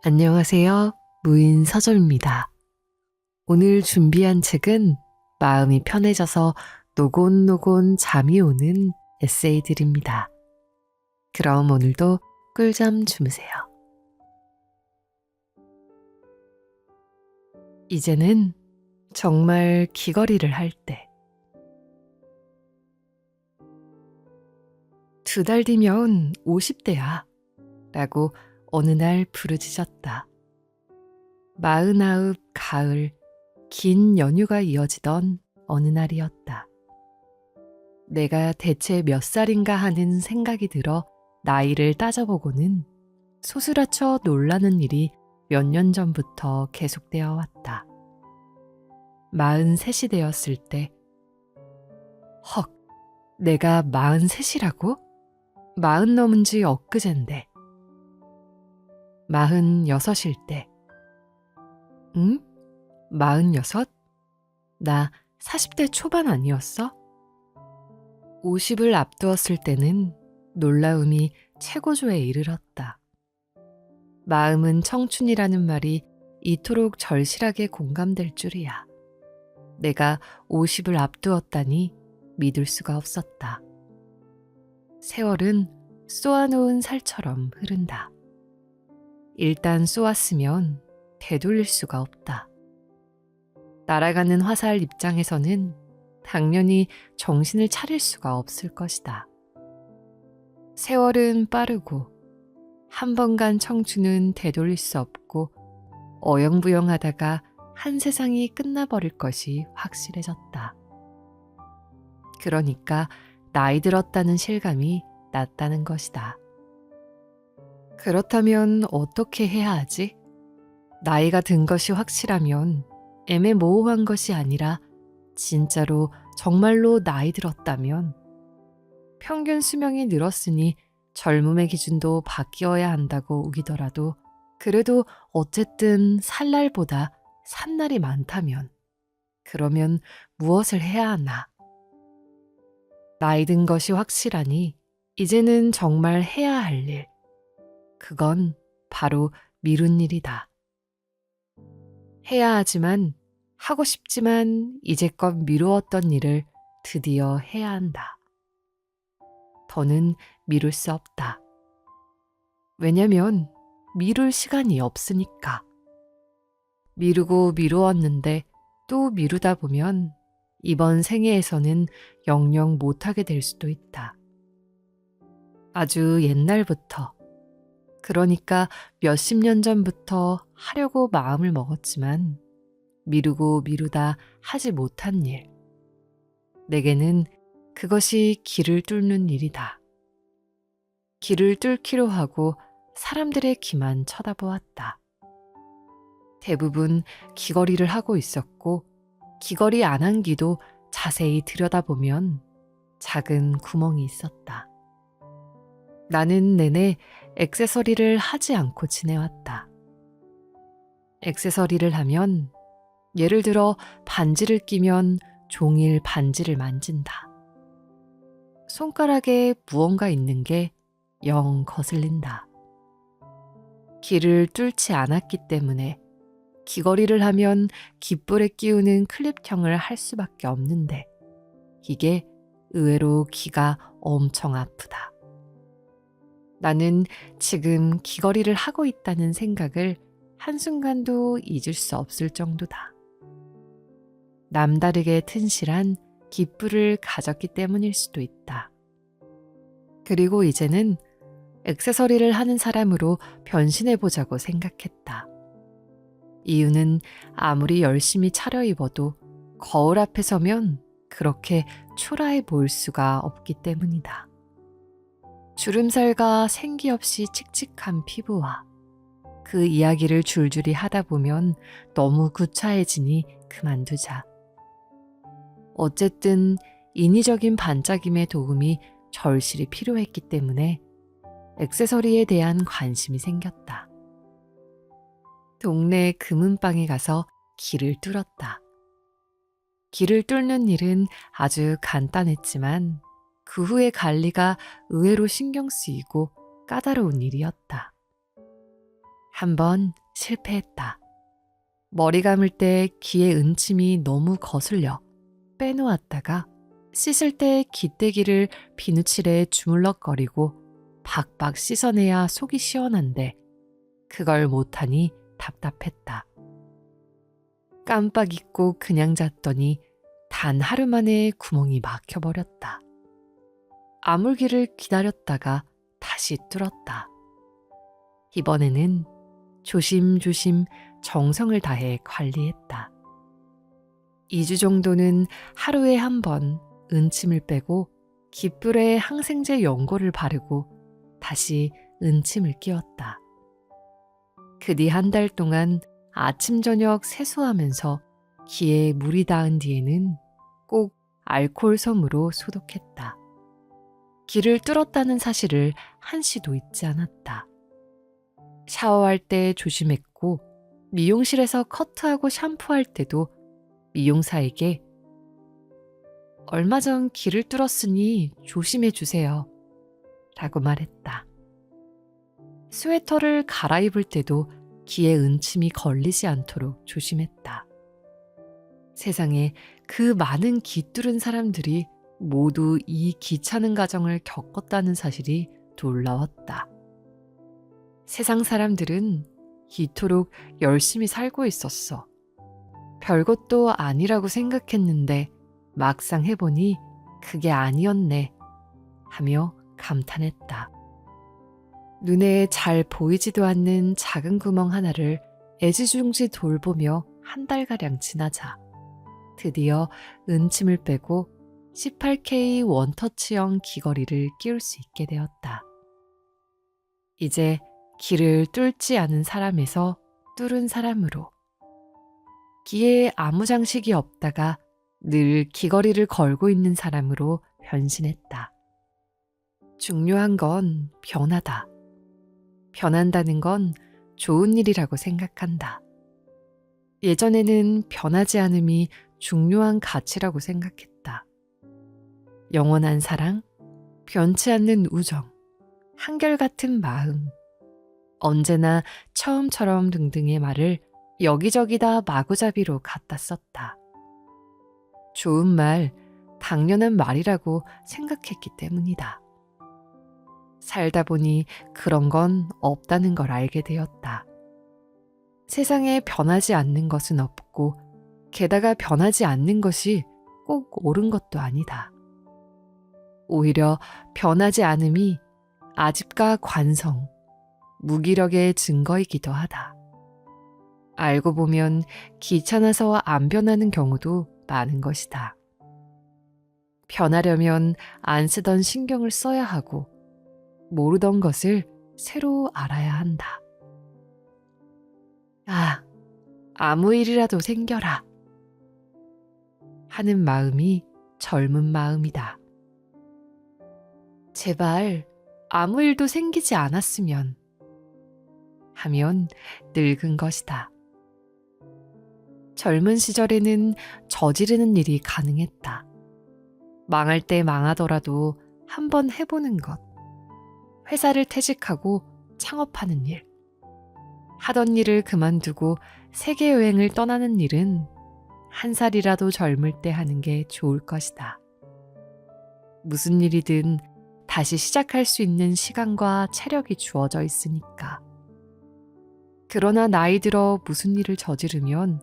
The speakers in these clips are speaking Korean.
안녕하세요. 무인 서점입니다. 오늘 준비한 책은 마음이 편해져서 노곤노곤 잠이 오는 에세이들입니다. 그럼 오늘도 꿀잠 주무세요. 이제는 정말 귀걸이를 할 때. 2달 뒤면 50대야. 라고 어느 날 부르짖었다. 49 가을 긴 연휴가 이어지던 어느 날이었다. 내가 대체 몇 살인가 하는 생각이 들어 나이를 따져보고는 소스라쳐 놀라는 일이 몇 년 전부터 계속되어 왔다. 43이 되었을 때, 헉, 내가 43이라고? 40 넘은 지 엊그젠데. 46일 때, 응? 46? 나 40대 초반 아니었어? 50을 앞두었을 때는 놀라움이 최고조에 이르렀다. 마음은 청춘이라는 말이 이토록 절실하게 공감될 줄이야. 내가 50을 앞두었다니 믿을 수가 없었다. 세월은 쏘아놓은 살처럼 흐른다. 일단 쏘았으면 되돌릴 수가 없다. 날아가는 화살 입장에서는 당연히 정신을 차릴 수가 없을 것이다. 세월은 빠르고 한 번 간 청춘은 되돌릴 수 없고 어영부영하다가 한 세상이 끝나버릴 것이 확실해졌다. 그러니까 나이 들었다는 실감이 났다는 것이다. 그렇다면 어떻게 해야 하지? 나이가 든 것이 확실하면 애매모호한 것이 아니라 진짜로 정말로 나이 들었다면 평균 수명이 늘었으니 젊음의 기준도 바뀌어야 한다고 우기더라도 그래도 어쨌든 살 날보다 산 날이 많다면 그러면 무엇을 해야 하나? 나이 든 것이 확실하니 이제는 정말 해야 할 일. 그건 바로 미룬 일이다. 해야 하지만 하고 싶지만 이제껏 미루었던 일을 드디어 해야 한다. 더는 미룰 수 없다. 왜냐면 미룰 시간이 없으니까. 미루고 미루었는데 또 미루다 보면 이번 생애에서는 영영 못하게 될 수도 있다. 아주 옛날부터, 그러니까 몇십 년 전부터 하려고 마음을 먹었지만 미루고 미루다 하지 못한 일. 내게는 그것이 길을 뚫는 일이다. 길을 뚫기로 하고 사람들의 귀만 쳐다보았다. 대부분 귀걸이를 하고 있었고 귀걸이 안 한 귀도 자세히 들여다보면 작은 구멍이 있었다. 나는 내내 액세서리를 하지 않고 지내왔다. 액세서리를 하면 예를 들어 반지를 끼면 종일 반지를 만진다. 손가락에 무언가 있는 게 영 거슬린다. 길을 뚫지 않았기 때문에 귀걸이를 하면 귓불에 끼우는 클립형을 할 수밖에 없는데 이게 의외로 귀가 엄청 아프다. 나는 지금 귀걸이를 하고 있다는 생각을 한순간도 잊을 수 없을 정도다. 남다르게 튼실한 귓불을 가졌기 때문일 수도 있다. 그리고 이제는 액세서리를 하는 사람으로 변신해보자고 생각했다. 이유는 아무리 열심히 차려입어도 거울 앞에 서면 그렇게 초라해 보일 수가 없기 때문이다. 주름살과 생기 없이 칙칙한 피부와 그 이야기를 줄줄이 하다 보면 너무 구차해지니 그만두자. 어쨌든 인위적인 반짝임의 도움이 절실히 필요했기 때문에 액세서리에 대한 관심이 생겼다. 동네 금은방에 가서 길을 뚫었다. 길을 뚫는 일은 아주 간단했지만 그 후의 관리가 의외로 신경 쓰이고 까다로운 일이었다. 한번 실패했다. 머리 감을 때 귀에 은침이 너무 거슬려 빼놓았다가 씻을 때 귀때기를 비누칠에 주물럭거리고 박박 씻어내야 속이 시원한데 그걸 못하니 답답했다. 깜빡 잊고 그냥 잤더니 단 하루 만에 구멍이 막혀버렸다. 아물기를 기다렸다가 다시 뚫었다. 이번에는 조심조심 정성을 다해 관리했다. 2주 정도는 하루에 한 번 은침을 빼고 귓불에 항생제 연고를 바르고 다시 은침을 끼웠다. 그 뒤 한 달 동안 아침 저녁 세수하면서 귀에 물이 닿은 뒤에는 꼭 알코올 솜으로 소독했다. 귀를 뚫었다는 사실을 한시도 잊지 않았다. 샤워할 때 조심했고 미용실에서 커트하고 샴푸할 때도 미용사에게 얼마 전 귀를 뚫었으니 조심해 주세요 라고 말했다. 스웨터를 갈아입을 때도 귀에 은침이 걸리지 않도록 조심했다. 세상에 그 많은 귀 뚫은 사람들이 모두 이 귀찮은 과정을 겪었다는 사실이 놀라웠다. 세상 사람들은 이토록 열심히 살고 있었어. 별것도 아니라고 생각했는데 막상 해보니 그게 아니었네 하며 감탄했다. 눈에 잘 보이지도 않는 작은 구멍 하나를 애지중지 돌보며 한 달가량 지나자 드디어 은침을 빼고 18K 원터치형 귀걸이를 끼울 수 있게 되었다. 이제 귀를 뚫지 않은 사람에서 뚫은 사람으로 귀에 아무 장식이 없다가 늘 귀걸이를 걸고 있는 사람으로 변신했다. 중요한 건 변하다. 변한다는 건 좋은 일이라고 생각한다. 예전에는 변하지 않음이 중요한 가치라고 생각했다. 영원한 사랑, 변치 않는 우정, 한결같은 마음, 언제나 처음처럼 등등의 말을 여기저기다 마구잡이로 갖다 썼다. 좋은 말, 당연한 말이라고 생각했기 때문이다. 살다 보니 그런 건 없다는 걸 알게 되었다. 세상에 변하지 않는 것은 없고 게다가 변하지 않는 것이 꼭 옳은 것도 아니다. 오히려 변하지 않음이 아집과 관성, 무기력의 증거이기도 하다. 알고 보면 귀찮아서 안 변하는 경우도 많은 것이다. 변하려면 안 쓰던 신경을 써야 하고 모르던 것을 새로 알아야 한다. 아, 아무 일이라도 생겨라 하는 마음이 젊은 마음이다. 제발 아무 일도 생기지 않았으면 하면 늙은 것이다. 젊은 시절에는 저지르는 일이 가능했다. 망할 때 망하더라도 한번 해보는 것. 회사를 퇴직하고 창업하는 일. 하던 일을 그만두고 세계 여행을 떠나는 일은 한 살이라도 젊을 때 하는 게 좋을 것이다. 무슨 일이든 다시 시작할 수 있는 시간과 체력이 주어져 있으니까. 그러나 나이 들어 무슨 일을 저지르면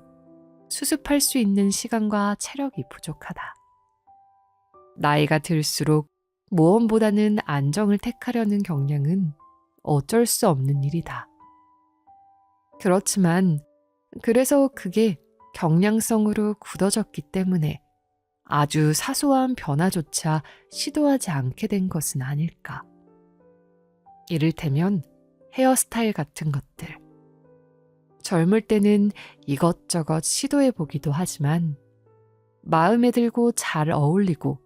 수습할 수 있는 시간과 체력이 부족하다. 나이가 들수록 모험보다는 안정을 택하려는 경향은 어쩔 수 없는 일이다. 그렇지만 그래서 그게 경량성으로 굳어졌기 때문에 아주 사소한 변화조차 시도하지 않게 된 것은 아닐까. 이를테면 헤어스타일 같은 것들. 젊을 때는 이것저것 시도해보기도 하지만 마음에 들고 잘 어울리고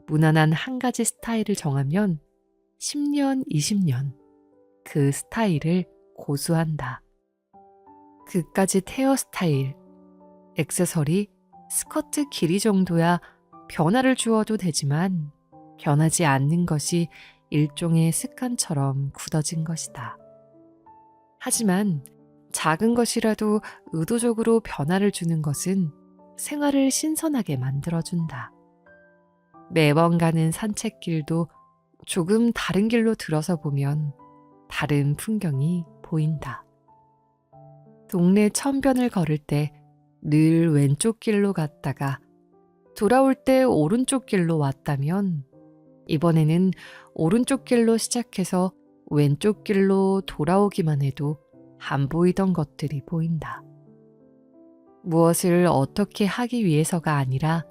무난한 한 가지 스타일을 정하면 10년, 20년 그 스타일을 고수한다. 그까짓 헤어스타일, 액세서리, 스커트 길이 정도야 변화를 주어도 되지만 변하지 않는 것이 일종의 습관처럼 굳어진 것이다. 하지만 작은 것이라도 의도적으로 변화를 주는 것은 생활을 신선하게 만들어준다. 매번 가는 산책길도 조금 다른 길로 들어서 보면 다른 풍경이 보인다. 동네 천변을 걸을 때 늘 왼쪽 길로 갔다가 돌아올 때 오른쪽 길로 왔다면 이번에는 오른쪽 길로 시작해서 왼쪽 길로 돌아오기만 해도 안 보이던 것들이 보인다. 무엇을 어떻게 하기 위해서가 아니라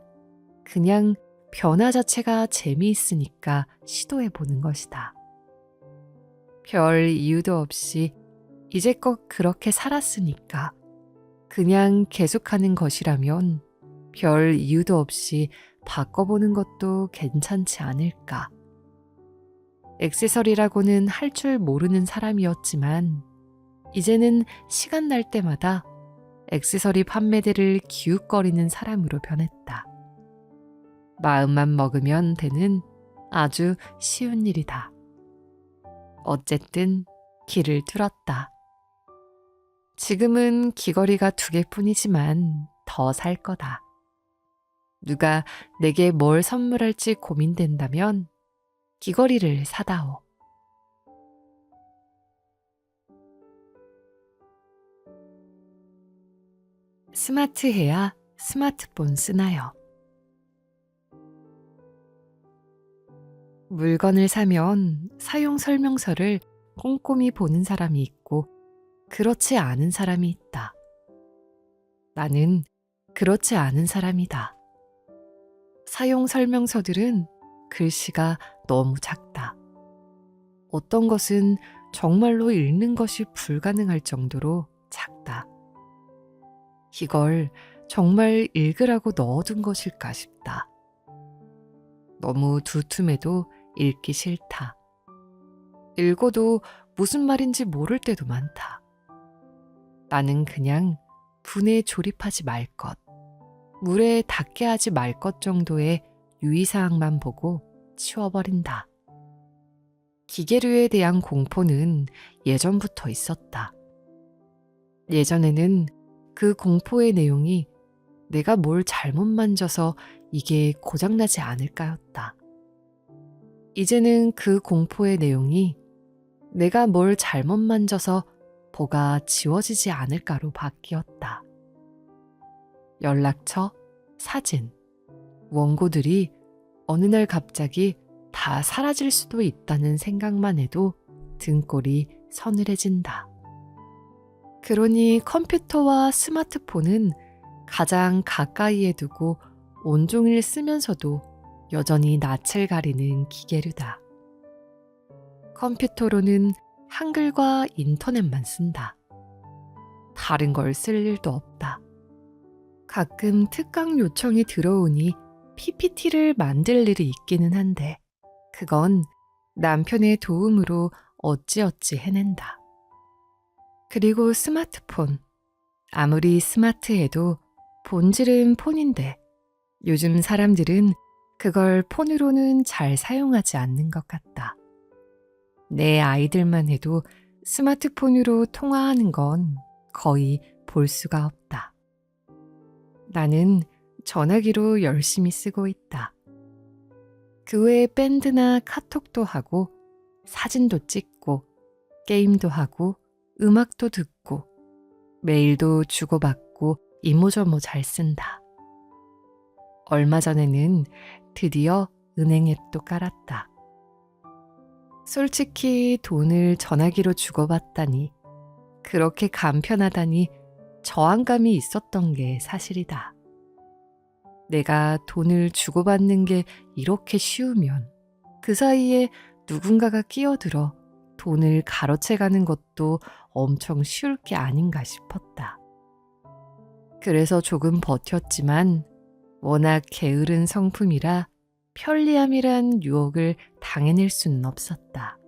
그냥 변화 자체가 재미있으니까 시도해 보는 것이다. 별 이유도 없이 이제껏 그렇게 살았으니까 그냥 계속하는 것이라면 별 이유도 없이 바꿔보는 것도 괜찮지 않을까. 액세서리라고는 할 줄 모르는 사람이었지만 이제는 시간 날 때마다 액세서리 판매대를 기웃거리는 사람으로 변했다. 마음만 먹으면 되는 아주 쉬운 일이다. 어쨌든 길을 뚫었다. 지금은 귀걸이가 2개뿐이지만 더 살 거다. 누가 내게 뭘 선물할지 고민된다면 귀걸이를 사다오. 스마트해야 스마트폰 쓰나요? 물건을 사면 사용 설명서를 꼼꼼히 보는 사람이 있고 그렇지 않은 사람이 있다. 나는 그렇지 않은 사람이다. 사용 설명서들은 글씨가 너무 작다. 어떤 것은 정말로 읽는 것이 불가능할 정도로 작다. 이걸 정말 읽으라고 넣어둔 것일까 싶다. 너무 두툼해도 읽기 싫다. 읽어도 무슨 말인지 모를 때도 많다. 나는 그냥 분에 조립하지 말 것, 물에 닿게 하지 말 것 정도의 유의사항만 보고 치워버린다. 기계류에 대한 공포는 예전부터 있었다. 예전에는 그 공포의 내용이 내가 뭘 잘못 만져서 이게 고장나지 않을까였다. 이제는 그 공포의 내용이 내가 뭘 잘못 만져서 뭐가 지워지지 않을까로 바뀌었다. 연락처, 사진, 원고들이 어느 날 갑자기 다 사라질 수도 있다는 생각만 해도 등골이 서늘해진다. 그러니 컴퓨터와 스마트폰은 가장 가까이에 두고 온종일 쓰면서도 여전히 낯을 가리는 기계류다. 컴퓨터로는 한글과 인터넷만 쓴다. 다른 걸 쓸 일도 없다. 가끔 특강 요청이 들어오니 PPT를 만들 일이 있기는 한데 그건 남편의 도움으로 어찌어찌 해낸다. 그리고 스마트폰. 아무리 스마트해도 본질은 폰인데 요즘 사람들은 그걸 폰으로는 잘 사용하지 않는 것 같다. 내 아이들만 해도 스마트폰으로 통화하는 건 거의 볼 수가 없다. 나는 전화기로 열심히 쓰고 있다. 그 외에 밴드나 카톡도 하고 사진도 찍고 게임도 하고 음악도 듣고 메일도 주고받고 이모저모 잘 쓴다. 얼마 전에는 드디어 은행 앱도 깔았다. 솔직히 돈을 전화기로 주고받다니 그렇게 간편하다니 저항감이 있었던 게 사실이다. 내가 돈을 주고받는 게 이렇게 쉬우면 그 사이에 누군가가 끼어들어 돈을 가로채가는 것도 엄청 쉬울 게 아닌가 싶었다. 그래서 조금 버텼지만 워낙 게으른 성품이라 편리함이란 유혹을 당해낼 수는 없었다.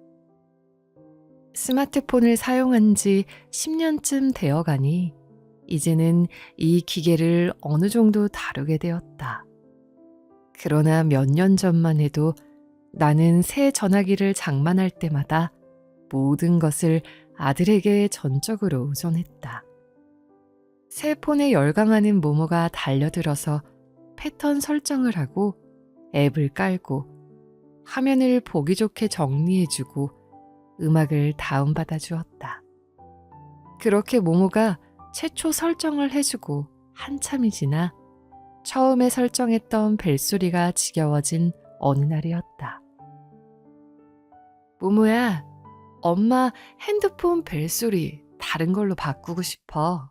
스마트폰을 사용한 지 10년쯤 되어가니 이제는 이 기계를 어느 정도 다루게 되었다. 그러나 몇 년 전만 해도 나는 새 전화기를 장만할 때마다 모든 것을 아들에게 전적으로 의존했다. 새 폰에 열광하는 모모가 달려들어서 패턴 설정을 하고 앱을 깔고 화면을 보기 좋게 정리해주고 음악을 다운받아 주었다. 그렇게 모모가 최초 설정을 해주고 한참이 지나 처음에 설정했던 벨소리가 지겨워진 어느 날이었다. 모모야, 엄마 핸드폰 벨소리 다른 걸로 바꾸고 싶어.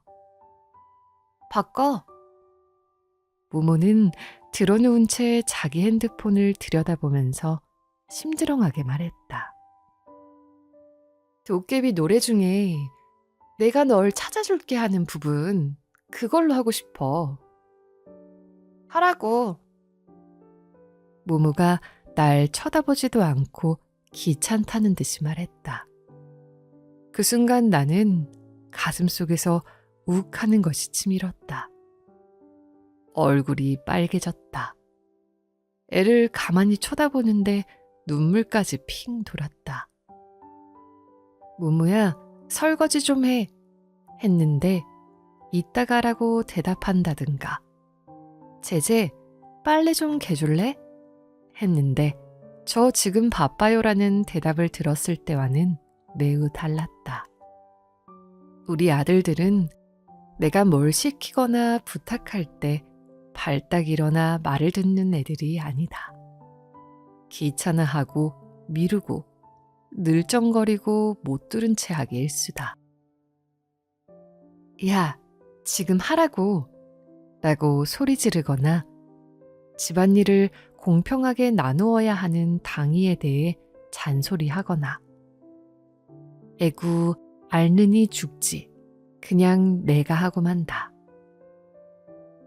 바꿔. 모모는 들어놓은 채 자기 핸드폰을 들여다보면서 심드렁하게 말했다. 도깨비 노래 중에 내가 널 찾아줄게 하는 부분 그걸로 하고 싶어. 하라고. 모모가 날 쳐다보지도 않고 귀찮다는 듯이 말했다. 그 순간 나는 가슴속에서 욱 하는 것이 치밀었다. 얼굴이 빨개졌다. 애를 가만히 쳐다보는데 눈물까지 핑 돌았다. 모모야, 설거지 좀 해. 했는데 이따가라고 대답한다든가. 제제, 빨래 좀 개줄래? 했는데 저 지금 바빠요라는 대답을 들었을 때와는 매우 달랐다. 우리 아들들은 내가 뭘 시키거나 부탁할 때 발딱 일어나 말을 듣는 애들이 아니다. 귀찮아하고 미루고 늘쩡거리고 못 들은 채 하기 일쑤다. 야, 지금 하라고 라고 소리 지르거나 집안일을 공평하게 나누어야 하는 당위에 대해 잔소리하거나 애구 앓느니 죽지 그냥 내가 하고 만다.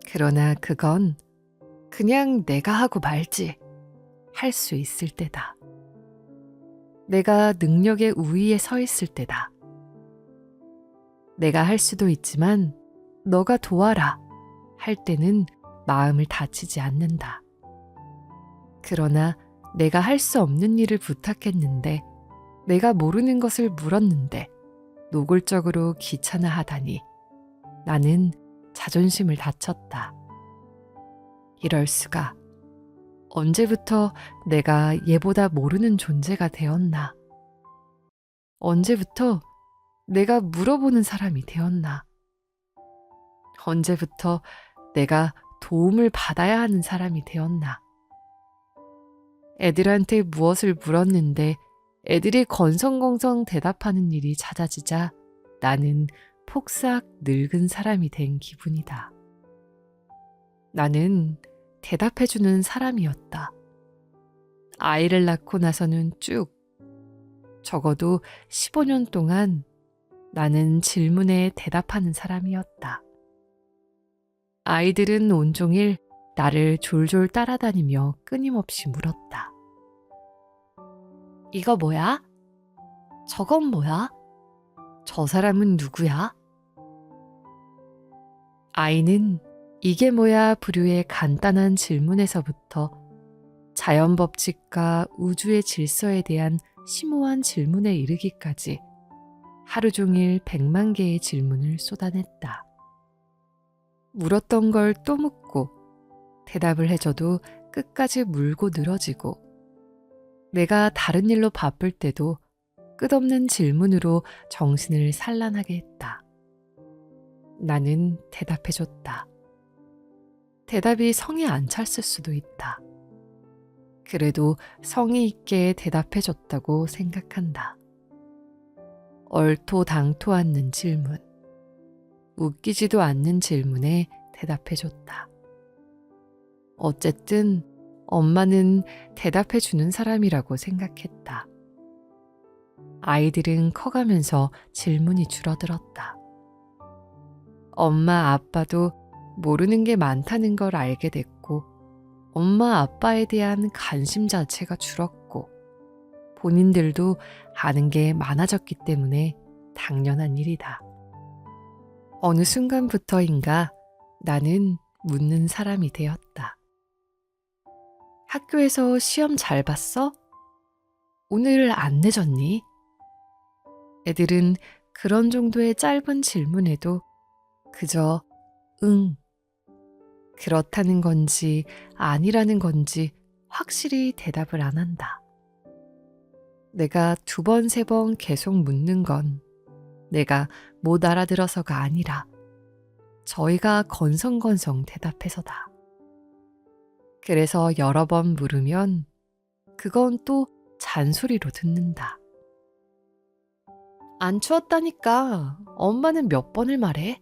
그러나 그건 그냥 내가 하고 말지 할 수 있을 때다. 내가 능력의 우위에 서 있을 때다. 내가 할 수도 있지만 너가 도와라 할 때는 마음을 다치지 않는다. 그러나 내가 할 수 없는 일을 부탁했는데 내가 모르는 것을 물었는데 노골적으로 귀찮아하다니 나는 자존심을 다쳤다. 이럴 수가. 언제부터 내가 얘보다 모르는 존재가 되었나? 언제부터 내가 물어보는 사람이 되었나? 언제부터 내가 도움을 받아야 하는 사람이 되었나? 애들한테 무엇을 물었는데 애들이 건성건성 대답하는 일이 잦아지자 나는 폭삭 늙은 사람이 된 기분이다. 나는 대답해주는 사람이었다. 아이를 낳고 나서는 쭉, 적어도 15년 동안 나는 질문에 대답하는 사람이었다. 아이들은 온종일 나를 졸졸 따라다니며 끊임없이 물었다. 이거 뭐야? 저건 뭐야? 저 사람은 누구야? 아이는 이게 뭐야 부류의 간단한 질문에서부터 자연 법칙과 우주의 질서에 대한 심오한 질문에 이르기까지 하루 종일 100만 개의 질문을 쏟아냈다. 물었던 걸 또 묻고 대답을 해줘도 끝까지 물고 늘어지고 내가 다른 일로 바쁠 때도 끝없는 질문으로 정신을 산란하게 했다. 나는 대답해줬다. 대답이 성에 안 찼을 수도 있다. 그래도 성의 있게 대답해줬다고 생각한다. 얼토당토 않는 질문, 웃기지도 않는 질문에 대답해줬다. 어쨌든 엄마는 대답해주는 사람이라고 생각했다. 아이들은 커가면서 질문이 줄어들었다. 엄마, 아빠도 모르는 게 많다는 걸 알게 됐고 엄마, 아빠에 대한 관심 자체가 줄었고 본인들도 아는 게 많아졌기 때문에 당연한 일이다. 어느 순간부터인가 나는 묻는 사람이 되었다. 학교에서 시험 잘 봤어? 오늘 안 내줬니? 애들은 그런 정도의 짧은 질문에도 그저 응, 그렇다는 건지 아니라는 건지 확실히 대답을 안 한다. 내가 2번, 3번 계속 묻는 건 내가 못 알아들어서가 아니라 저희가 건성건성 대답해서다. 그래서 여러 번 물으면 그건 또 잔소리로 듣는다. 안 추웠다니까 엄마는 몇 번을 말해?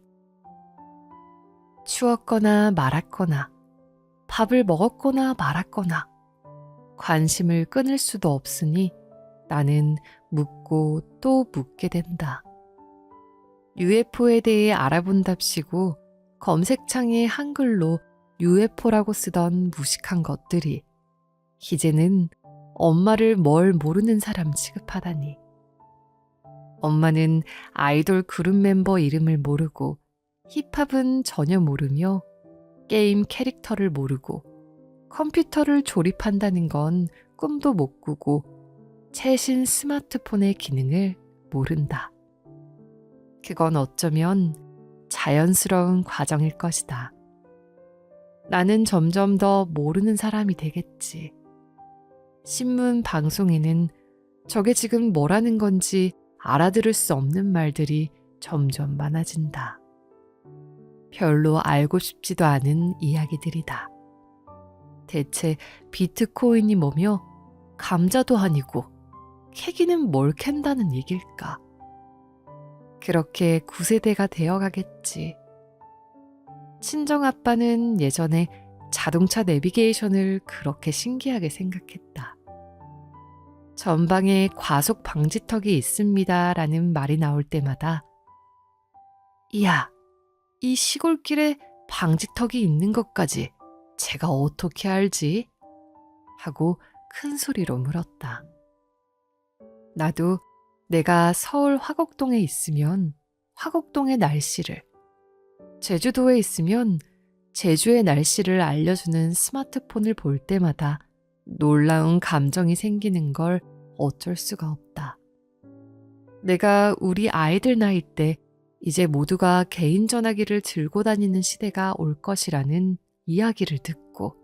추웠거나 말았거나 밥을 먹었거나 말았거나 관심을 끊을 수도 없으니 나는 묻고 또 묻게 된다. UFO에 대해 알아본답시고 검색창에 한글로 UFO라고 쓰던 무식한 것들이 이제는 엄마를 뭘 모르는 사람 취급하다니. 엄마는 아이돌 그룹 멤버 이름을 모르고 힙합은 전혀 모르며 게임 캐릭터를 모르고 컴퓨터를 조립한다는 건 꿈도 못 꾸고 최신 스마트폰의 기능을 모른다. 그건 어쩌면 자연스러운 과정일 것이다. 나는 점점 더 모르는 사람이 되겠지. 신문 방송에는 저게 지금 뭐라는 건지 알아들을 수 없는 말들이 점점 많아진다. 별로 알고 싶지도 않은 이야기들이다. 대체 비트코인이 뭐며 감자도 아니고 캐기는 뭘 캔다는 얘길까? 그렇게 9세대가 되어가겠지. 친정아빠는 예전에 자동차 내비게이션을 그렇게 신기하게 생각했다. 전방에 과속 방지턱이 있습니다 라는 말이 나올 때마다 이야, 이 시골길에 방지턱이 있는 것까지 제가 어떻게 알지? 하고 큰 소리로 물었다. 나도 내가 서울 화곡동에 있으면 화곡동의 날씨를, 제주도에 있으면 제주의 날씨를 알려주는 스마트폰을 볼 때마다 놀라운 감정이 생기는 걸 어쩔 수가 없다. 내가 우리 아이들 나이 때 이제 모두가 개인 전화기를 들고 다니는 시대가 올 것이라는 이야기를 듣고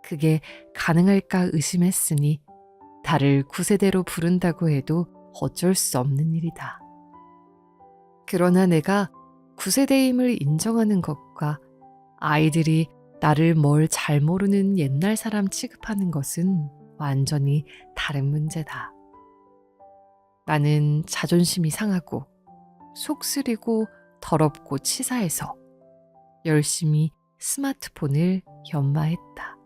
그게 가능할까 의심했으니 달을 9세대로 부른다고 해도 어쩔 수 없는 일이다. 그러나 내가 9세대임을 인정하는 것과 아이들이 나를 뭘 잘 모르는 옛날 사람 취급하는 것은 완전히 다른 문제다. 나는 자존심이 상하고 속 쓰리고 더럽고 치사해서 열심히 스마트폰을 연마했다.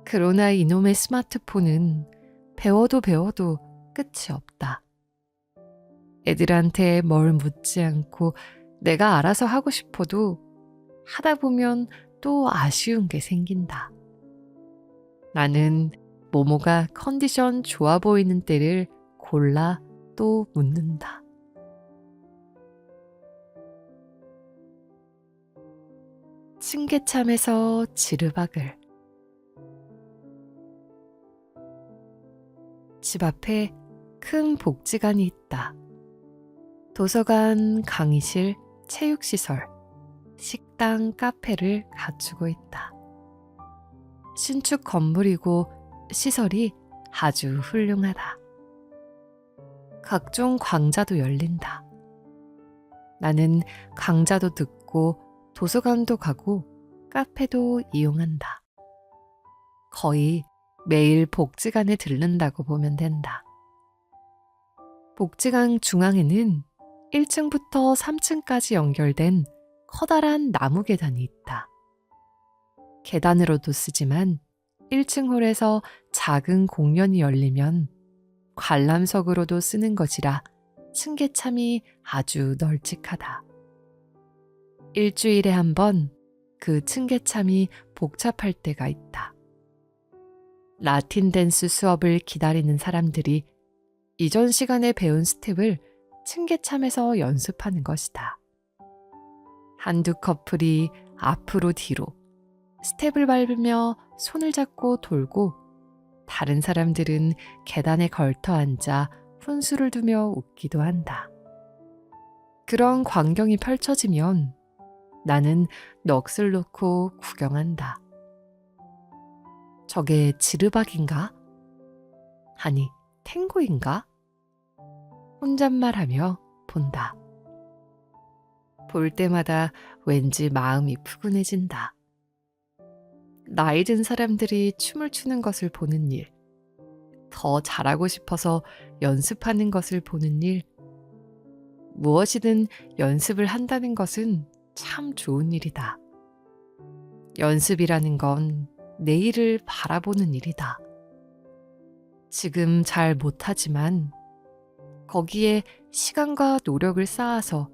그러나 이놈의 스마트폰은 배워도 끝이 없다. 애들한테 뭘 묻지 않고 내가 알아서 하고 싶어도 하다 보면 또 아쉬운 게 생긴다. 나는 모모가 컨디션 좋아 보이는 때를 골라 또 묻는다. 층계참에서 지르박을. 집 앞에 큰 복지관이 있다. 도서관, 강의실, 체육시설, 식당, 카페를 갖추고 있다. 신축 건물이고 시설이 아주 훌륭하다. 각종 강좌도 열린다. 나는 강좌도 듣고 도서관도 가고 카페도 이용한다. 거의 매일 복지관에 들른다고 보면 된다. 복지관 중앙에는 1층부터 3층까지 연결된 커다란 나무 계단이 있다. 계단으로도 쓰지만 1층 홀에서 작은 공연이 열리면 관람석으로도 쓰는 것이라 층계참이 아주 널찍하다. 일주일에 한 번 그 층계참이 복잡할 때가 있다. 라틴 댄스 수업을 기다리는 사람들이 이전 시간에 배운 스텝을 층계참에서 연습하는 것이다. 한두 커플이 앞으로 뒤로 스텝을 밟으며 손을 잡고 돌고 다른 사람들은 계단에 걸터 앉아 훈수를 두며 웃기도 한다. 그런 광경이 펼쳐지면 나는 넋을 놓고 구경한다. 저게 지르박인가? 아니, 탱고인가? 혼잣말하며 본다. 볼 때마다 왠지 마음이 푸근해진다. 나이 든 사람들이 춤을 추는 것을 보는 일, 더 잘하고 싶어서 연습하는 것을 보는 일, 무엇이든 연습을 한다는 것은 참 좋은 일이다. 연습이라는 건 내일을 바라보는 일이다. 지금 잘 못하지만 거기에 시간과 노력을 쌓아서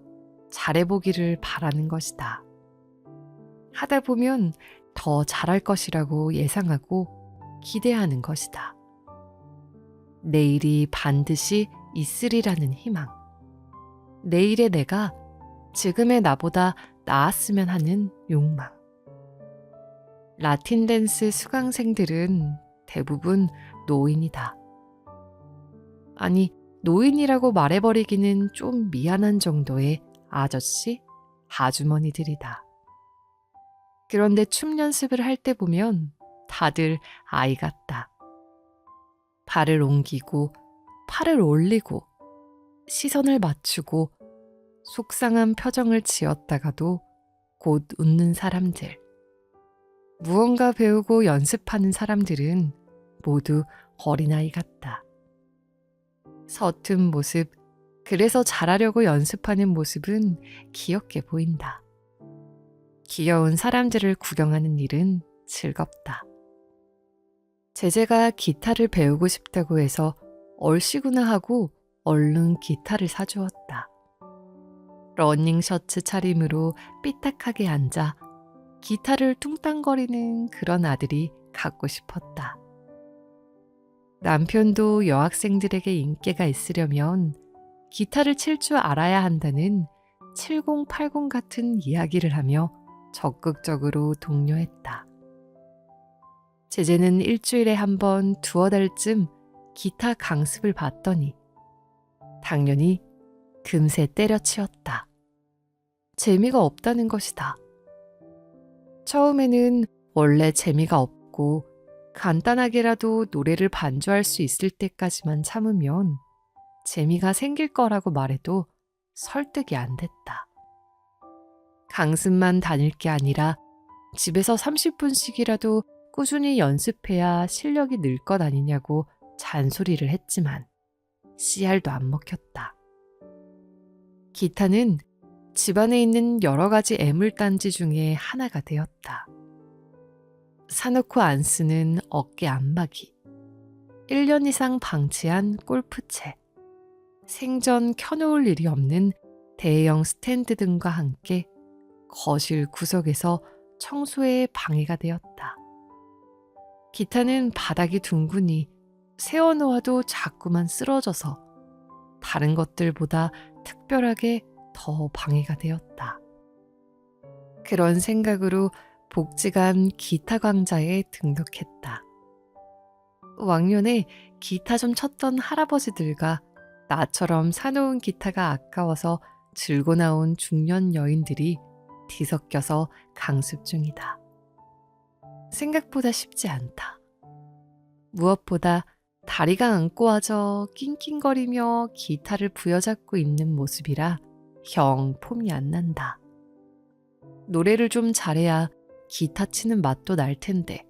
잘해보기를 바라는 것이다. 하다 보면 더 잘할 것이라고 예상하고 기대하는 것이다. 내일이 반드시 있으리라는 희망. 내일의 내가 지금의 나보다 나았으면 하는 욕망. 라틴 댄스 수강생들은 대부분 노인이다. 아니, 노인이라고 말해버리기는 좀 미안한 정도의 아저씨, 아주머니들이다. 그런데 춤 연습을 할 때 보면 다들 아이 같다. 발을 옮기고 팔을 올리고 시선을 맞추고 속상한 표정을 지었다가도 곧 웃는 사람들. 무언가 배우고 연습하는 사람들은 모두 어린아이 같다. 서툰 모습, 그래서 잘하려고 연습하는 모습은 귀엽게 보인다. 귀여운 사람들을 구경하는 일은 즐겁다. 제재가 기타를 배우고 싶다고 해서 얼씨구나 하고 얼른 기타를 사주었다. 러닝 셔츠 차림으로 삐딱하게 앉아 기타를 뚱땅거리는 그런 아들이 갖고 싶었다. 남편도 여학생들에게 인기가 있으려면 기타를 칠 줄 알아야 한다는 7080 같은 이야기를 하며 적극적으로 독려했다. 제재는 일주일에 한 번 두어 달쯤 기타 강습을 받더니 당연히 금세 때려치웠다. 재미가 없다는 것이다. 처음에는 원래 재미가 없고 간단하게라도 노래를 반주할 수 있을 때까지만 참으면 재미가 생길 거라고 말해도 설득이 안 됐다. 강습만 다닐 게 아니라 집에서 30분씩이라도 꾸준히 연습해야 실력이 늘 것 아니냐고 잔소리를 했지만 씨알도 안 먹혔다. 기타는 집안에 있는 여러 가지 애물단지 중에 하나가 되었다. 사놓고 안 쓰는 어깨 안마기, 1년 이상 방치한 골프채, 생전 켜놓을 일이 없는 대형 스탠드 등과 함께 거실 구석에서 청소에 방해가 되었다. 기타는 바닥이 둥그니 세워놓아도 자꾸만 쓰러져서 다른 것들보다 특별하게 더 방해가 되었다. 그런 생각으로 복지관 기타 강좌에 등록했다. 왕년에 기타 좀 쳤던 할아버지들과 나처럼 사놓은 기타가 아까워서 들고 나온 중년 여인들이 뒤섞여서 강습 중이다. 생각보다 쉽지 않다. 무엇보다 다리가 안 꼬아져 낑낑거리며 기타를 부여잡고 있는 모습이라 영 폼이 안 난다. 노래를 좀 잘해야 기타 치는 맛도 날 텐데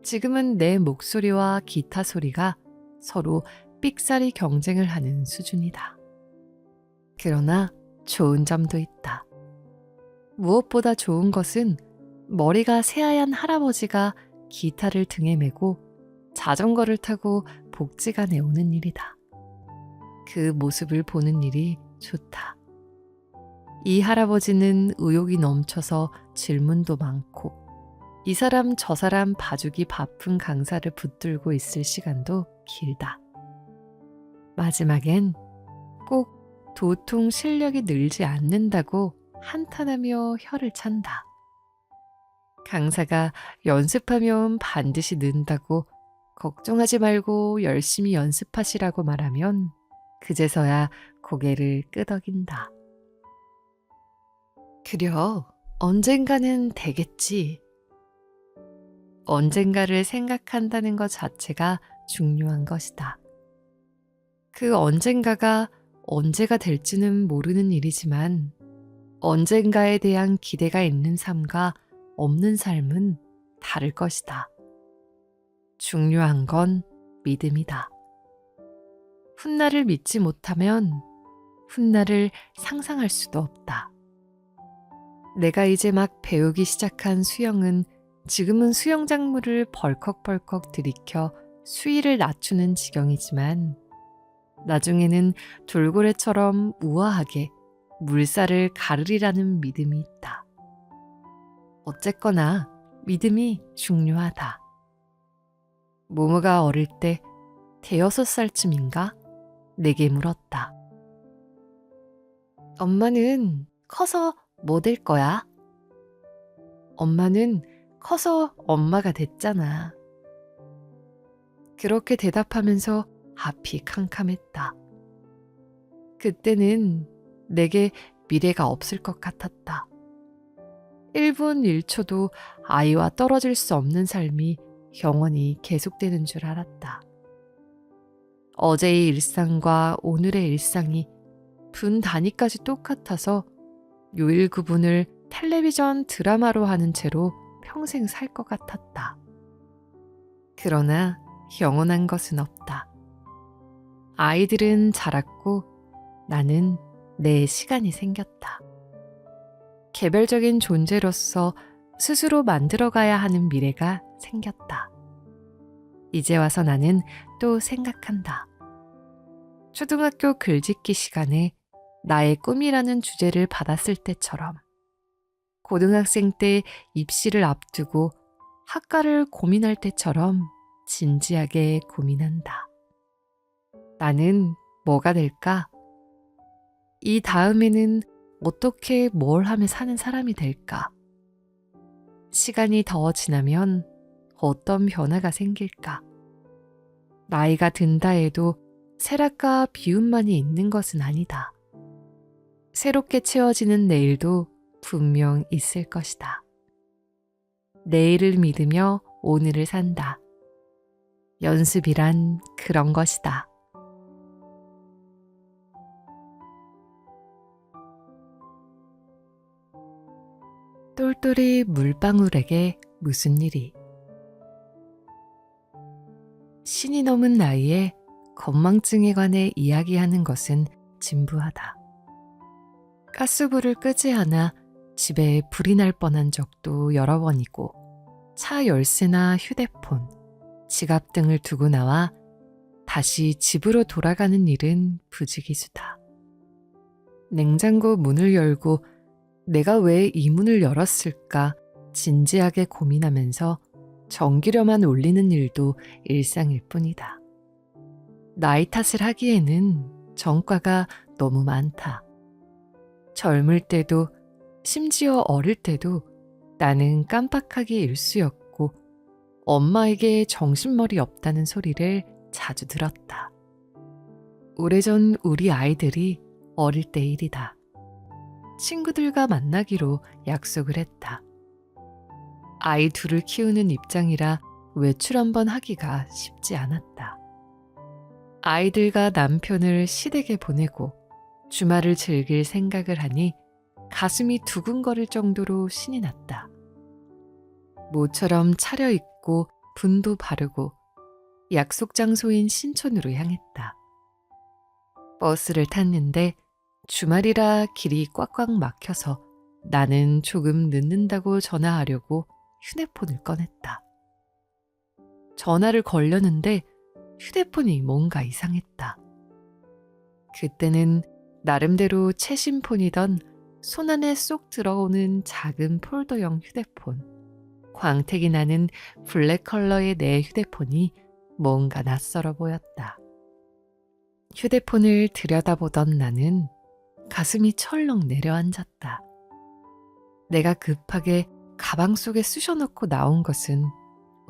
지금은 내 목소리와 기타 소리가 서로 삑사리 경쟁을 하는 수준이다. 그러나 좋은 점도 있다. 무엇보다 좋은 것은 머리가 새하얀 할아버지가 기타를 등에 메고 자전거를 타고 복지관에 오는 일이다. 그 모습을 보는 일이 좋다. 이 할아버지는 의욕이 넘쳐서 질문도 많고 이 사람 저 사람 봐주기 바쁜 강사를 붙들고 있을 시간도 길다. 마지막엔 꼭 도통 실력이 늘지 않는다고 한탄하며 혀를 찬다. 강사가 연습하면 반드시 는다고 걱정하지 말고 열심히 연습하시라고 말하면 그제서야 고개를 끄덕인다. 그려, 언젠가는 되겠지. 언젠가를 생각한다는 것 자체가 중요한 것이다. 그 언젠가가 언제가 될지는 모르는 일이지만 언젠가에 대한 기대가 있는 삶과 없는 삶은 다를 것이다. 중요한 건 믿음이다. 훗날을 믿지 못하면 훗날을 상상할 수도 없다. 내가 이제 막 배우기 시작한 수영은 지금은 수영장물을 벌컥벌컥 들이켜 수위를 낮추는 지경이지만 나중에는 돌고래처럼 우아하게 물살을 가르리라는 믿음이 있다. 어쨌거나 믿음이 중요하다. 모모가 어릴 때 5살쯤인가 내게 물었다. 엄마는 커서 뭐 될 거야? 엄마는 커서 엄마가 됐잖아. 그렇게 대답하면서 앞이 캄캄했다. 그때는 내게 미래가 없을 것 같았다. 1분 1초도 아이와 떨어질 수 없는 삶이 영원히 계속되는 줄 알았다. 어제의 일상과 오늘의 일상이 분 단위까지 똑같아서 요일 구분을 텔레비전 드라마로 하는 채로 평생 살 것 같았다. 그러나 영원한 것은 없다. 아이들은 자랐고 나는 내 시간이 생겼다. 개별적인 존재로서 스스로 만들어가야 하는 미래가 생겼다. 이제 와서 나는 또 생각한다. 초등학교 글짓기 시간에 나의 꿈이라는 주제를 받았을 때처럼 고등학생 때 입시를 앞두고 학과를 고민할 때처럼 진지하게 고민한다. 나는 뭐가 될까? 이 다음에는 어떻게 뭘 하며 사는 사람이 될까? 시간이 더 지나면 어떤 변화가 생길까? 나이가 든다 해도 쇠락과 비움만이 있는 것은 아니다. 새롭게 채워지는 내일도 분명 있을 것이다. 내일을 믿으며 오늘을 산다. 연습이란 그런 것이다. 똘똘이 물방울에게 무슨 일이. 신이 넘은 나이에 건망증에 관해 이야기하는 것은 진부하다. 가스불을 끄지 않아 집에 불이 날 뻔한 적도 여러 번이고 차 열쇠나 휴대폰, 지갑 등을 두고 나와 다시 집으로 돌아가는 일은 부지기수다. 냉장고 문을 열고 내가 왜 이 문을 열었을까 진지하게 고민하면서 전기료만 올리는 일도 일상일 뿐이다. 나이 탓을 하기에는 전과가 너무 많다. 젊을 때도 심지어 어릴 때도 나는 깜빡하기 일쑤였고 엄마에게 정신머리 없다는 소리를 자주 들었다. 오래전 우리 아이들이 어릴 때 일이다. 친구들과 만나기로 약속을 했다. 아이 둘을 키우는 입장이라 외출 한번 하기가 쉽지 않았다. 아이들과 남편을 시댁에 보내고 주말을 즐길 생각을 하니 가슴이 두근거릴 정도로 신이 났다. 모처럼 차려입고 분도 바르고 약속 장소인 신촌으로 향했다. 버스를 탔는데 주말이라 길이 꽉꽉 막혀서 나는 조금 늦는다고 전화하려고 휴대폰을 꺼냈다. 전화를 걸려는데 휴대폰이 뭔가 이상했다. 그때는 나름대로 최신폰이던 손안에 쏙 들어오는 작은 폴더형 휴대폰. 광택이 나는 블랙 컬러의 내 휴대폰이 뭔가 낯설어 보였다. 휴대폰을 들여다보던 나는 가슴이 철렁 내려앉았다. 내가 급하게 가방 속에 쑤셔넣고 나온 것은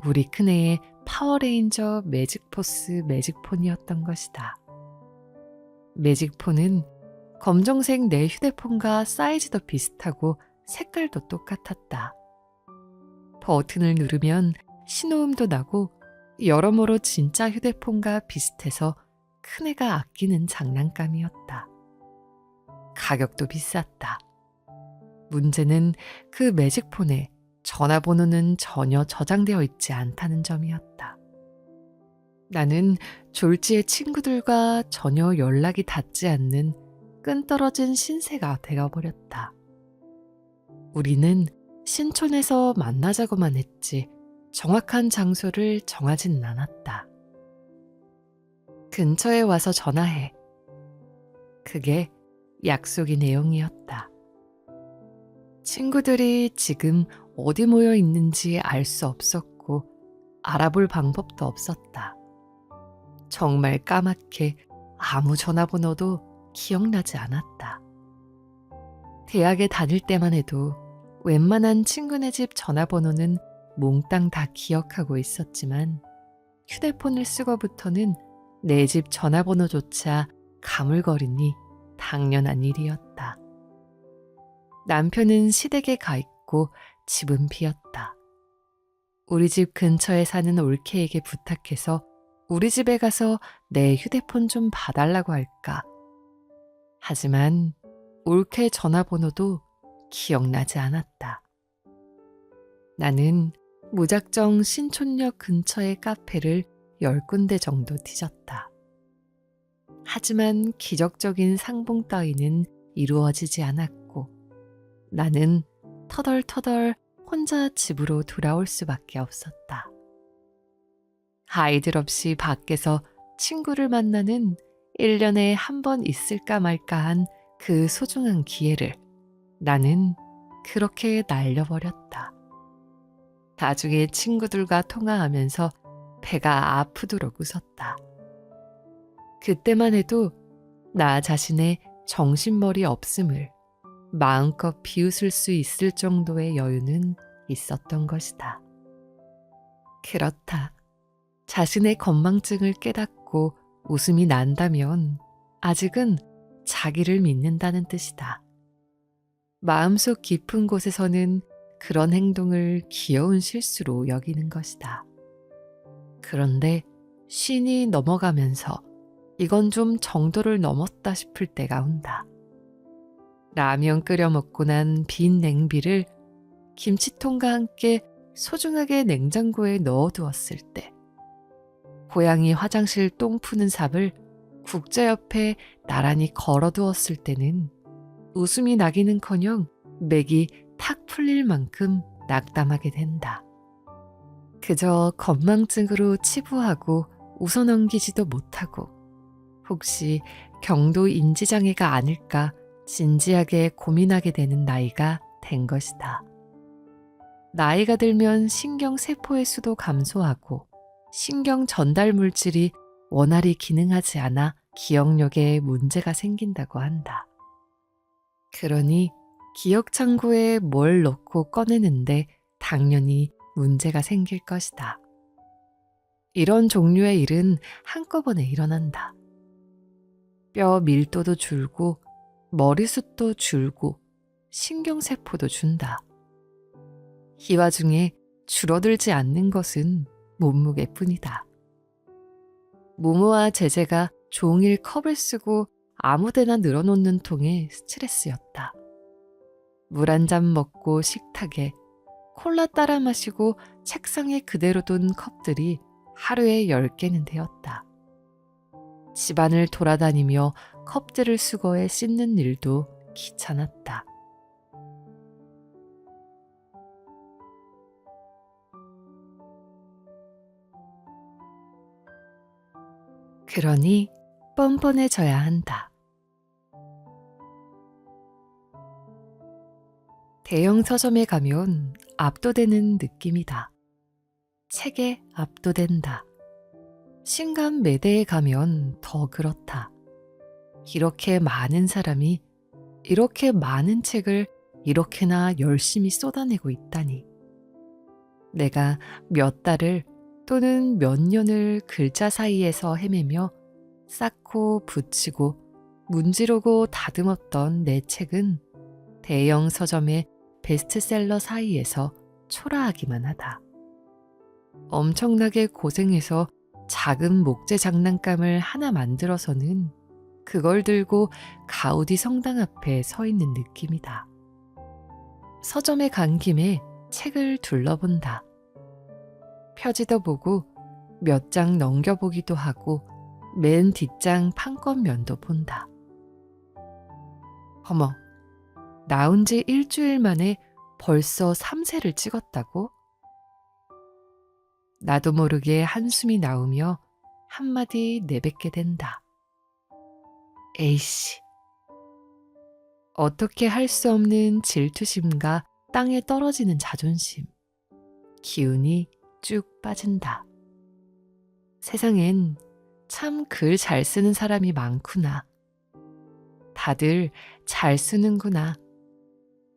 우리 큰애의 파워레인저 매직포스 매직폰이었던 것이다. 매직폰은 검정색 내 휴대폰과 사이즈도 비슷하고 색깔도 똑같았다. 버튼을 누르면 신호음도 나고 여러모로 진짜 휴대폰과 비슷해서 큰애가 아끼는 장난감이었다. 가격도 비쌌다. 문제는 그 매직폰에 전화번호는 전혀 저장되어 있지 않다는 점이었다. 나는 졸지의 친구들과 전혀 연락이 닿지 않는 끈떨어진 신세가 되어버렸다. 우리는 신촌에서 만나자고만 했지 정확한 장소를 정하진 않았다. 근처에 와서 전화해. 그게 약속의 내용이었다. 친구들이 지금 어디 모여 있는지 알 수 없었고 알아볼 방법도 없었다. 정말 까맣게 아무 전화번호도 기억나지 않았다. 대학에 다닐 때만 해도 웬만한 친구네 집 전화번호는 몽땅 다 기억하고 있었지만 휴대폰을 쓰고부터는 내 집 전화번호조차 가물거리니 당연한 일이었다. 남편은 시댁에 가 있고 집은 비었다. 우리 집 근처에 사는 올케에게 부탁해서 우리 집에 가서 내 휴대폰 좀 봐달라고 할까. 하지만 올케 전화번호도 기억나지 않았다. 나는 무작정 신촌역 근처의 카페를 10군데 정도 뒤졌다. 하지만 기적적인 상봉 따위는 이루어지지 않았고 나는 터덜터덜 혼자 집으로 돌아올 수밖에 없었다. 아이들 없이 밖에서 친구를 만나는 1년에 한 번 있을까 말까한 그 소중한 기회를 나는 그렇게 날려버렸다. 나중에 친구들과 통화하면서 배가 아프도록 웃었다. 그때만 해도 나 자신의 정신머리 없음을 마음껏 비웃을 수 있을 정도의 여유는 있었던 것이다. 그렇다. 자신의 건망증을 깨닫고 웃음이 난다면 아직은 자기를 믿는다는 뜻이다. 마음속 깊은 곳에서는 그런 행동을 귀여운 실수로 여기는 것이다. 그런데 쉰이 넘어가면서 이건 좀 정도를 넘었다 싶을 때가 온다. 라면 끓여 먹고 난 빈 냉비를 김치통과 함께 소중하게 냉장고에 넣어두었을 때, 고양이 화장실 똥 푸는 삽을 국자 옆에 나란히 걸어두었을 때는 웃음이 나기는커녕 맥이 탁 풀릴 만큼 낙담하게 된다. 그저 건망증으로 치부하고 웃어넘기지도 못하고 혹시 경도 인지장애가 아닐까 진지하게 고민하게 되는 나이가 된 것이다. 나이가 들면 신경세포의 수도 감소하고 신경 전달 물질이 원활히 기능하지 않아 기억력에 문제가 생긴다고 한다. 그러니 기억 창고에 뭘 넣고 꺼내는데 당연히 문제가 생길 것이다. 이런 종류의 일은 한꺼번에 일어난다. 뼈 밀도도 줄고 머리숱도 줄고 신경세포도 준다. 이 와중에 줄어들지 않는 것은 몸무게뿐이다. 모모와 제제가 종일 컵을 쓰고 아무데나 늘어놓는 통에 스트레스였다. 물 한 잔 먹고 식탁에 콜라 따라 마시고 책상에 그대로 둔 컵들이 하루에 10개는 되었다. 집안을 돌아다니며 컵들을 수거해 씻는 일도 귀찮았다. 그러니 뻔뻔해져야 한다. 대형 서점에 가면 압도되는 느낌이다. 책에 압도된다. 신간 매대에 가면 더 그렇다. 이렇게 많은 사람이 이렇게 많은 책을 이렇게나 열심히 쏟아내고 있다니. 내가 몇 달을 또는 몇 년을 글자 사이에서 헤매며 쌓고 붙이고 문지르고 다듬었던 내 책은 대형 서점의 베스트셀러 사이에서 초라하기만 하다. 엄청나게 고생해서 작은 목재 장난감을 하나 만들어서는 그걸 들고 가우디 성당 앞에 서 있는 느낌이다. 서점에 간 김에 책을 둘러본다. 펴지도 보고 몇 장 넘겨보기도 하고 맨 뒷장 판권면도 본다. 어머, 나온 지 일주일 만에 벌써 3세를 찍었다고? 나도 모르게 한숨이 나오며 한마디 내뱉게 된다. 에이씨. 어떻게 할 수 없는 질투심과 땅에 떨어지는 자존심. 기운이 쭉 빠진다. 세상엔 참 글 잘 쓰는 사람이 많구나. 다들 잘 쓰는구나.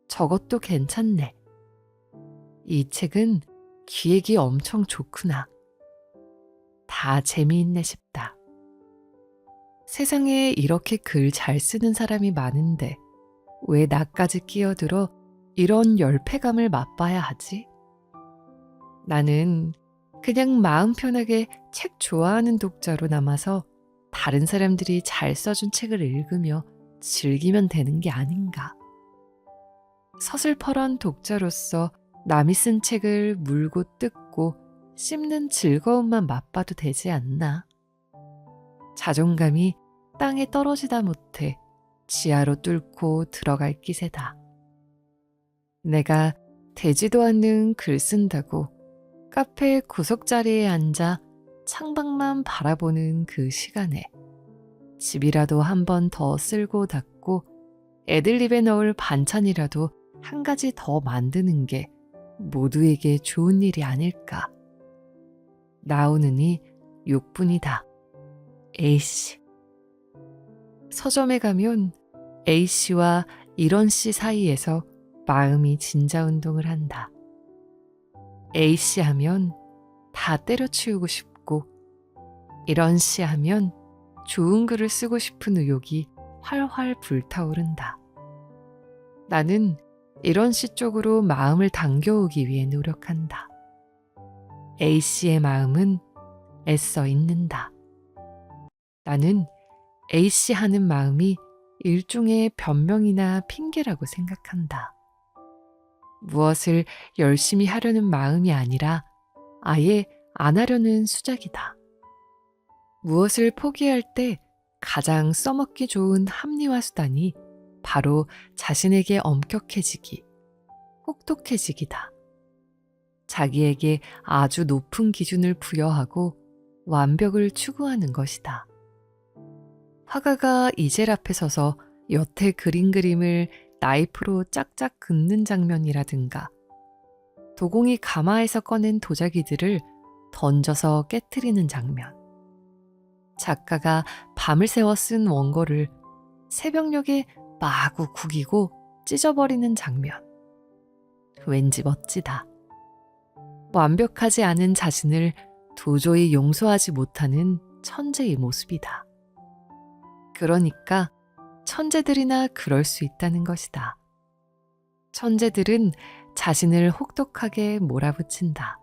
저것도 괜찮네. 이 책은 기획이 엄청 좋구나. 다 재미있네 싶다. 세상에 이렇게 글 잘 쓰는 사람이 많은데 왜 나까지 끼어들어 이런 열패감을 맛봐야 하지? 나는 그냥 마음 편하게 책 좋아하는 독자로 남아서 다른 사람들이 잘 써준 책을 읽으며 즐기면 되는 게 아닌가. 서슬퍼런 독자로서 남이 쓴 책을 물고 뜯고 씹는 즐거움만 맛봐도 되지 않나. 자존감이 땅에 떨어지다 못해 지하로 뚫고 들어갈 기세다. 내가 되지도 않는 글 쓴다고 카페 구석자리에 앉아 창밖만 바라보는 그 시간에 집이라도 한 번 더 쓸고 닦고 애들 입에 넣을 반찬이라도 한 가지 더 만드는 게 모두에게 좋은 일이 아닐까. 나오느니 6분이다. A씨. 서점에 가면 A씨와 이런 씨 사이에서 마음이 진자운동을 한다. A씨 하면 다 때려치우고 싶고 이런 씨 하면 좋은 글을 쓰고 싶은 의욕이 활활 불타오른다. 나는 이런 씨 쪽으로 마음을 당겨오기 위해 노력한다. A씨의 마음은 애써 있는다. 나는 A씨 하는 마음이 일종의 변명이나 핑계라고 생각한다. 무엇을 열심히 하려는 마음이 아니라 아예 안 하려는 수작이다. 무엇을 포기할 때 가장 써먹기 좋은 합리화 수단이 바로 자신에게 엄격해지기, 혹독해지기다. 자기에게 아주 높은 기준을 부여하고 완벽을 추구하는 것이다. 화가가 이젤 앞에 서서 여태 그린 그림을 나이프로 짝짝 긋는 장면이라든가 도공이 가마에서 꺼낸 도자기들을 던져서 깨트리는 장면, 작가가 밤을 새워 쓴 원고를 새벽녘에 마구 구기고 찢어버리는 장면, 왠지 멋지다. 완벽하지 않은 자신을 도저히 용서하지 못하는 천재의 모습이다. 그러니까 천재들이나 그럴 수 있다는 것이다. 천재들은 자신을 혹독하게 몰아붙인다.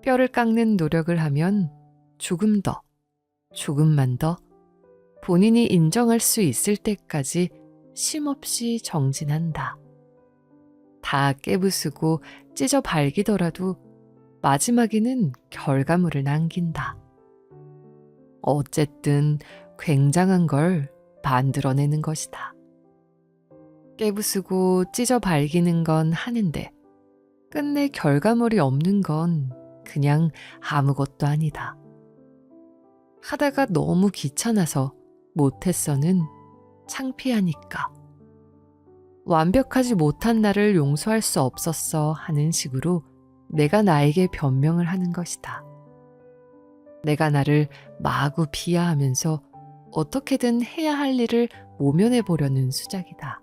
뼈를 깎는 노력을 하면 조금 더, 조금만 더 본인이 인정할 수 있을 때까지 쉼없이 정진한다. 다 깨부수고 찢어 발기더라도 마지막에는 결과물을 남긴다. 어쨌든 굉장한 걸 만들어내는 것이다. 깨부수고 찢어 발기는 건 하는데 끝내 결과물이 없는 건 그냥 아무것도 아니다. 하다가 너무 귀찮아서 못했어는 창피하니까. 완벽하지 못한 나를 용서할 수 없었어 하는 식으로 내가 나에게 변명을 하는 것이다. 내가 나를 마구 비하하면서 어떻게든 해야 할 일을 모면해 보려는 수작이다.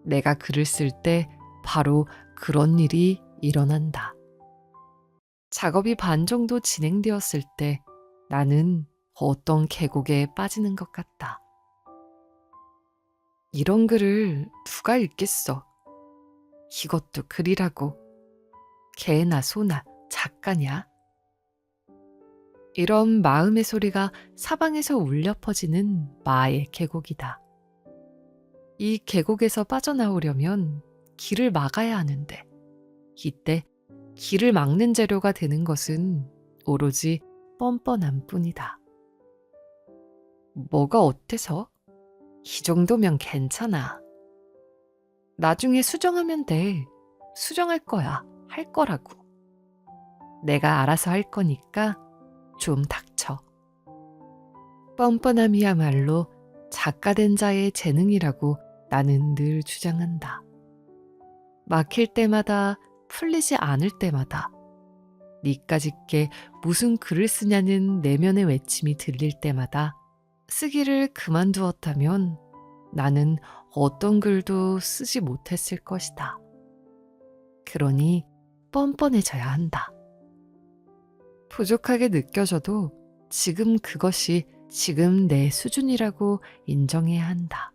내가 글을 쓸 때 바로 그런 일이 일어난다. 작업이 반 정도 진행되었을 때 나는 어떤 계곡에 빠지는 것 같다. 이런 글을 누가 읽겠어? 이것도 글이라고. 개나 소나 작가냐? 이런 마음의 소리가 사방에서 울려 퍼지는 마의 계곡이다. 이 계곡에서 빠져나오려면 길을 막아야 하는데 이때 길을 막는 재료가 되는 것은 오로지 뻔뻔함 뿐이다. 뭐가 어때서? 이 정도면 괜찮아. 나중에 수정하면 돼. 수정할 거야. 할 거라고. 내가 알아서 할 거니까 좀 닥쳐. 뻔뻔함이야말로 작가 된 자의 재능이라고 나는 늘 주장한다. 막힐 때마다, 풀리지 않을 때마다, 니까짓게 무슨 글을 쓰냐는 내면의 외침이 들릴 때마다 쓰기를 그만두었다면 나는 어떤 글도 쓰지 못했을 것이다. 그러니 뻔뻔해져야 한다. 부족하게 느껴져도 지금 그것이 지금 내 수준이라고 인정해야 한다.